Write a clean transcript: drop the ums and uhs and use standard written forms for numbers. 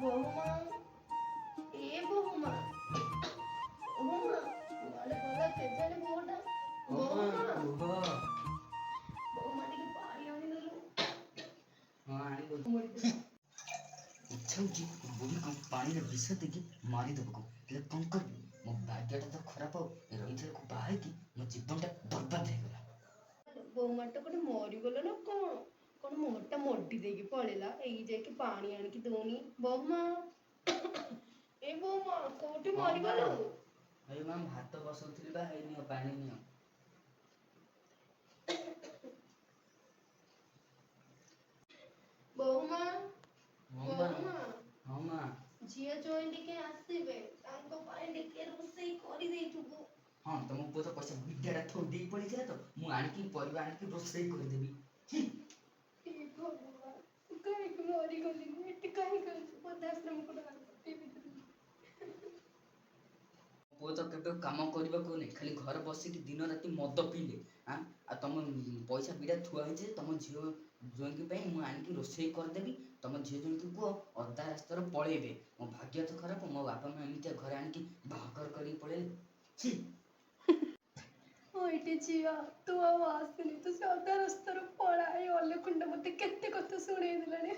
বৌমা, এ বৌমা, বৌমা, কুଆଡେ ଗଲା କେଜାଣି ପୁଅଟା? ବୌମା, କୁହ। ବୌମା ଟିକେ ପାଣି ଆଣିଦେଲୁ। ହଁ ଆଣିଦଉଛି। ଇଚ୍ଛା ହଉଛି ବୁଢ଼ୀକୁ ପାଣିରେ ବିଷ ଦେଇକି ମାରିଦେବାକୁ, ହେଲେ କ'ଣ କରିବି? ମୋ ଭାଗ୍ୟଟା ତ ଖରାପ। ରହିଥିବାକୁ ବାହା ହେଇକି ମୋ ଜୀବନଟା ବର୍ବାଦ ହେଇଗଲା। ବୌମାଟା ଗୋଟେ ମରିଗଲା ନା କଣ? କଣ ମୋଟା ମୋଡି ଦେଇକି ପଳେଇଲା। ଏଇ ଯାଇକି ପାଣି ଆଣିକି ଦଉନି। ବୌମା, ଏ ବୌମା କୋଉଠି ହଁ ମା, ମରିଗଲୁ? ଏଇ ମା ଭାତ ବସଉଥିଲି ବା, ହେଇନିଅ ପାଣି ନିଅ। ବୌମା, ହଁ ମା, ବୌମା, ହଁ ମା। ଝିଅ ଜ୍ୱାଇଁ ଟିକେ ଆସିବେ, ତାଙ୍କ ପାଇଁ ଟିକେ ରୋଷେଇ କରିଦେଇଥିବୁ। ହଁ ତମ ପୁଅ ତ ପଇସା ଭିଡିଆଟା ଥୋଇ ଦେଇ ପଳେଇଥିଲା ତ, ମୁଁ ଆଣିକି ପରିବା ଆଣିକି ରୋଷେଇ କରିଦେବି। ହେ ଭଗବାନ, ମୁଁ କାହିଁକି ମରିଗଲିନି? ଏଠି କାହିଁକି ଅଛି? ବୃଦ୍ଧାଶ୍ରମକୁ ଡାକ। ପୁଅ ତ କେବେ କାମ କରିବାକୁ ନାହିଁ, ଖାଲି ଘରେ ବସିକି ଦିନ ରାତି ମଦ ପିଇଲେ। ଆଉ ତମ ପଇସା ବିଡ଼ା ଥୁଆ ହେଇଛି, ତମ ଝିଅ ଜ୍ୱାଇଁଙ୍କ ପାଇଁ ମୁଁ ଆଣିକି ରୋଷେଇ କରିଦେବି। ତମ ଝିଅ ଜ୍ୱାଇଁଙ୍କୁ କୁହ ଅଧା ରାସ୍ତାରୁ ପଳେଇବେ। ମୋ ଭାଗ୍ୟ ତ ଖରାପ, ମୋ ବାପା ମା ଏମିତିଆ ଘରେ ଆଣିକି ବାହାଘର କରିକି ପଳେଇଲେ। ଏଇଠି ଝିଅ, ତୁ ଆଉ ଆସିନି, ତୁ ସେ ଅଧା ରାସ୍ତାରୁ ପଳା। ଏଇ ଅଲଖଣ୍ଡ ମତେ କେତେ କଥା ଶୁଣେଇ ଦେଲାଣି।